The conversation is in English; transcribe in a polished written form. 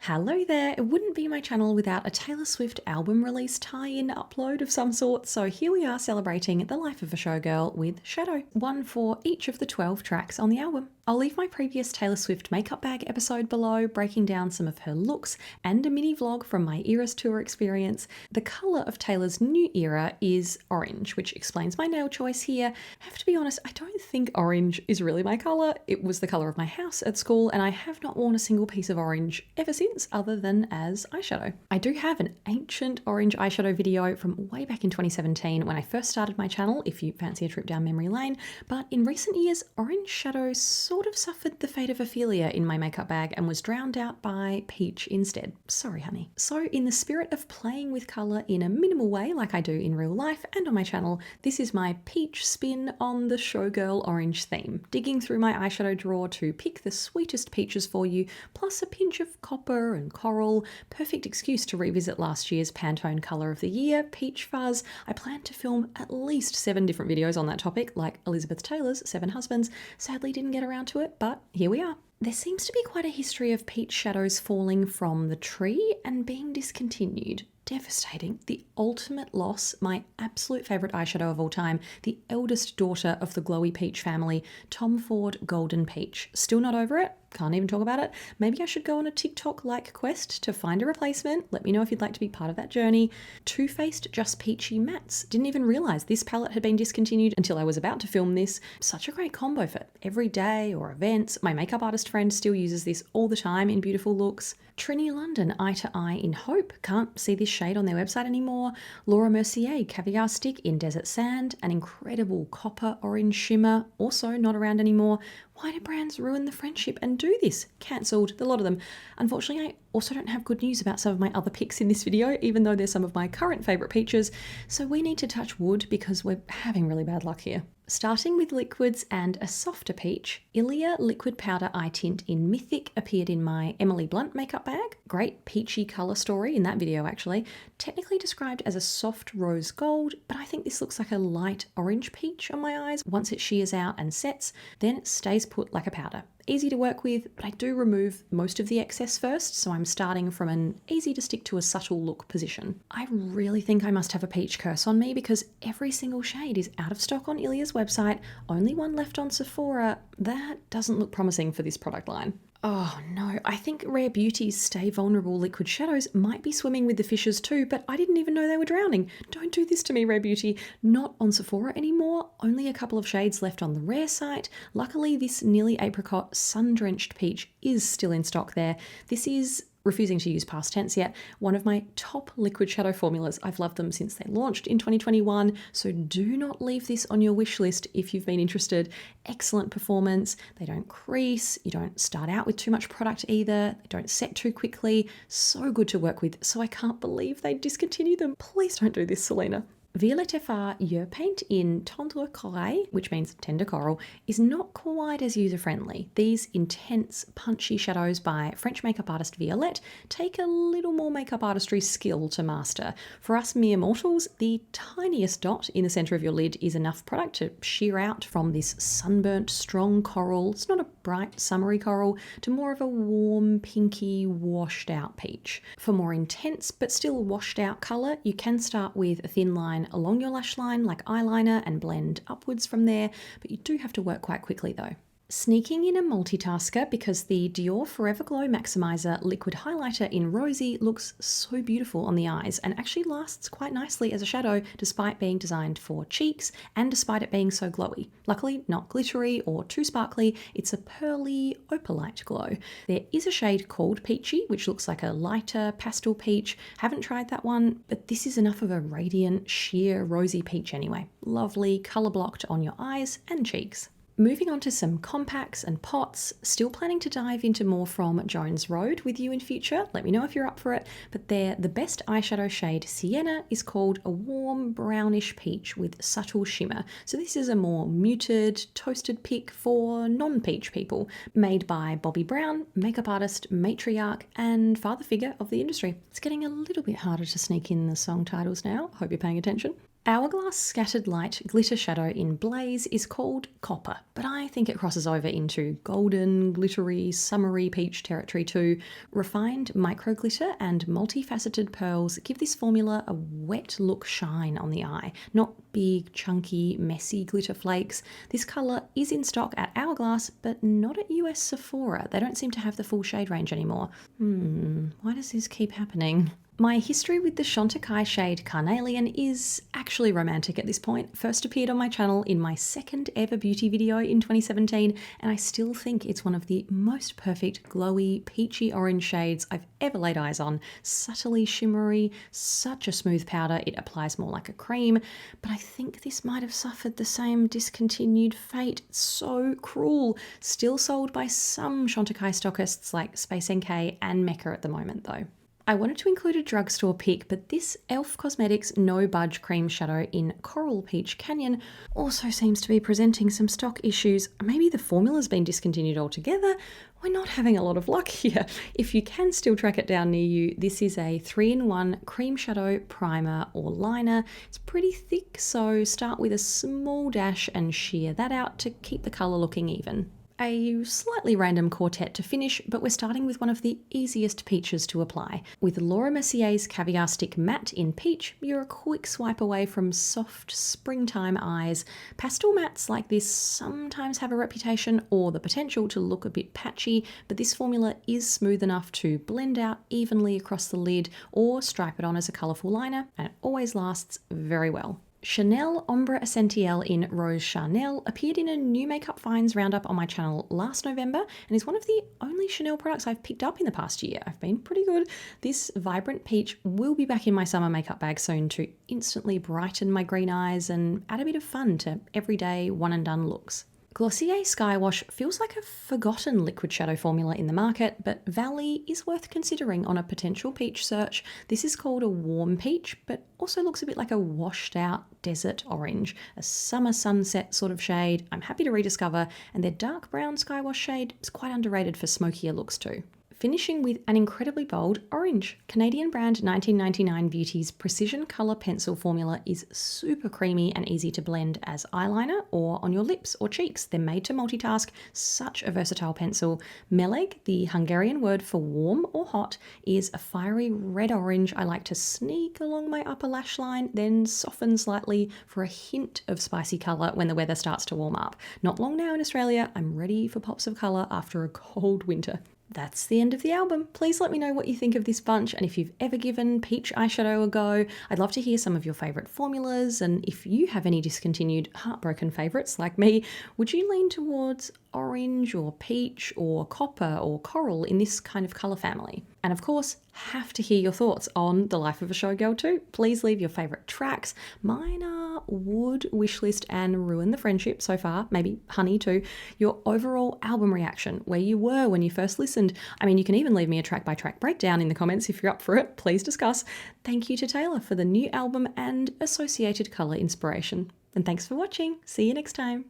Hello there, it wouldn't be my channel without a Taylor Swift album release tie-in upload of some sort, so here we are celebrating the life of a showgirl with Shadow, one for each of the 12 tracks on the album. I'll leave my previous Taylor Swift makeup bag episode below, breaking down some of her looks and a mini vlog from my Eras tour experience. The colour of Taylor's new era is orange, which explains my nail choice here. I have to be honest, I don't think orange is really my colour. It was the colour of my house at school and I have not worn a single piece of orange ever since other than as eyeshadow. I do have an ancient orange eyeshadow video from way back in 2017 when I first started my channel, if you fancy a trip down memory lane, but in recent years, orange shadows sort of suffered the fate of Ophelia in my makeup bag and was drowned out by peach instead. Sorry, honey. So in the spirit of playing with colour in a minimal way like I do in real life and on my channel, this is my peach spin on the Showgirl orange theme, digging through my eyeshadow drawer to pick the sweetest peaches for you, plus a pinch of copper and coral. Perfect excuse to revisit last year's Pantone colour of the year, peach fuzz. I plan to film at least 7 different videos on that topic, like Elizabeth Taylor's 7 Husbands. Sadly didn't get around to it, but here we are. There seems to be quite a history of peach shadows falling from the tree and being discontinued. Devastating. The ultimate loss, my absolute favourite eyeshadow of all time, the eldest daughter of the glowy peach family, Tom Ford Golden Peach. Still not over it. Can't even talk about it. Maybe I should go on a TikTok-like quest to find a replacement. Let me know if you'd like to be part of that journey. Too Faced Just Peachy Mattes. Didn't even realise this palette had been discontinued until I was about to film this. Such a great combo for every day or events. My makeup artist friend still uses this all the time in beautiful looks. Trini London Eye to Eye in Hope. Can't see this shade on their website anymore. Laura Mercier Caviar Stick in Desert Sand. An incredible copper orange shimmer. Also not around anymore. Why do brands ruin the friendship and do this? Cancelled, a lot of them. Unfortunately, I also don't have good news about some of my other picks in this video, even though they're some of my current favourite peaches, so we need to touch wood because we're having really bad luck here. Starting with liquids and a softer peach, Ilia Liquid Powder Eye Tint in Mythic appeared in my Emily Blunt makeup bag. Great peachy colour story in that video actually. Technically described as a soft rose gold, but I think this looks like a light orange peach on my eyes. Once it shears out and sets, then it stays put like a powder. Easy to work with, but I do remove most of the excess first, so I'm starting from an easy to stick to a subtle look position. I really think I must have a peach curse on me because every single shade is out of stock on Ilia's website, only one left on Sephora. That doesn't look promising for this product line. Oh no, I think Rare Beauty's Stay Vulnerable liquid shadows might be swimming with the fishes too, but I didn't even know they were drowning. Don't do this to me, Rare Beauty. Not on Sephora anymore, only a couple of shades left on the Rare site. Luckily, this nearly apricot sun-drenched peach is still in stock there. This is, refusing to use past tense yet, one of my top liquid shadow formulas. I've loved them since they launched in 2021, so do not leave this on your wish list if you've been interested. Excellent performance, they don't crease, you don't start out with too much product either, they don't set too quickly, so good to work with, so I can't believe they discontinued them. Please don't do this, Selena. Violet FR Yeux Paint in Tendre Corail, which means tender coral, is not quite as user-friendly. These intense, punchy shadows by French makeup artist Violette take a little more makeup artistry skill to master. For us mere mortals, the tiniest dot in the centre of your lid is enough product to sheer out from this sunburnt, strong coral. It's not a bright, summery coral, to more of a warm, pinky, washed-out peach. For more intense, but still washed-out colour, you can start with a thin line along your lash line like eyeliner and blend upwards from there, but you do have to work quite quickly though. Sneaking in a multitasker because the Dior Forever Glow Maximizer liquid highlighter in Rosy looks so beautiful on the eyes and actually lasts quite nicely as a shadow despite being designed for cheeks and despite it being so glowy. Luckily, not glittery or too sparkly, it's a pearly opalite glow. There is a shade called Peachy, which looks like a lighter pastel peach. Haven't tried that one, but this is enough of a radiant, sheer rosy peach anyway. Lovely, colour blocked on your eyes and cheeks. Moving on to some compacts and pots, still planning to dive into more from Jones Road with you in future. Let me know if you're up for it, but there, the best eyeshadow shade Sienna is called a warm brownish peach with subtle shimmer. So this is a more muted, toasted pick for non-peach people, made by Bobbi Brown, makeup artist, matriarch, and father figure of the industry. It's getting a little bit harder to sneak in the song titles now. Hope you're paying attention. Hourglass Scattered Light Glitter Shadow in Blaze is called Copper, but I think it crosses over into golden, glittery, summery peach territory too. Refined micro glitter and multifaceted pearls give this formula a wet look shine on the eye, not big, chunky, messy glitter flakes. This colour is in stock at Hourglass, but not at US Sephora. They don't seem to have the full shade range anymore. Why does this keep happening? My history with the Chantecaille shade Carnelian is actually romantic at this point. First appeared on my channel in my second ever beauty video in 2017, and I still think it's one of the most perfect glowy peachy orange shades I've ever laid eyes on. Subtly shimmery, such a smooth powder, it applies more like a cream, but I think this might have suffered the same discontinued fate. It's so cruel. Still sold by some Chantecaille stockists like Space NK and Mecca at the moment though. I wanted to include a drugstore pick, but this e.l.f. Cosmetics No Budge Cream Shadow in Coral Peach Canyon also seems to be presenting some stock issues. Maybe the formula's been discontinued altogether. We're not having a lot of luck here. If you can still track it down near you, this is a 3-in-1 cream shadow, primer or liner. It's pretty thick, so start with a small dash and sheer that out to keep the colour looking even. A slightly random quartet to finish, but we're starting with one of the easiest peaches to apply. With Laura Mercier's Caviar Stick Matte in Peach, you're a quick swipe away from soft springtime eyes. Pastel mattes like this sometimes have a reputation or the potential to look a bit patchy, but this formula is smooth enough to blend out evenly across the lid or stripe it on as a colourful liner, and it always lasts very well. Chanel Ombre Essentielle in Rose Charnel appeared in a new Makeup Finds roundup on my channel last November and is one of the only Chanel products I've picked up in the past year. I've been pretty good. This vibrant peach will be back in my summer makeup bag soon to instantly brighten my green eyes and add a bit of fun to everyday one and done looks. Glossier Skywash feels like a forgotten liquid shadow formula in the market, but Valley is worth considering on a potential peach search. This is called a warm peach, but also looks a bit like a washed out desert orange, a summer sunset sort of shade I'm happy to rediscover, and their dark brown Skywash shade is quite underrated for smokier looks too. Finishing with an incredibly bold orange. Canadian brand 1999 Beauty's Precision Colour Pencil formula is super creamy and easy to blend as eyeliner or on your lips or cheeks. They're made to multitask, such a versatile pencil. Meleg, the Hungarian word for warm or hot, is a fiery red-orange I like to sneak along my upper lash line, then soften slightly for a hint of spicy colour when the weather starts to warm up. Not long now in Australia, I'm ready for pops of colour after a cold winter. That's the end of the album. Please let me know what you think of this bunch and if you've ever given peach eyeshadow a go. I'd love to hear some of your favourite formulas, and if you have any discontinued heartbroken favourites like me, would you lean towards orange or peach or copper or coral in this kind of colour family? And of course, have to hear your thoughts on The Life of a Showgirl too. Please leave your favourite tracks. Mine are Would, Wishlist and Ruin the Friendship so far, maybe Honey too. Your overall album reaction, where you were when you first listened. I mean, you can even leave me a track by track breakdown in the comments if you're up for it. Please discuss. Thank you to Taylor for the new album and associated colour inspiration. And thanks for watching. See you next time.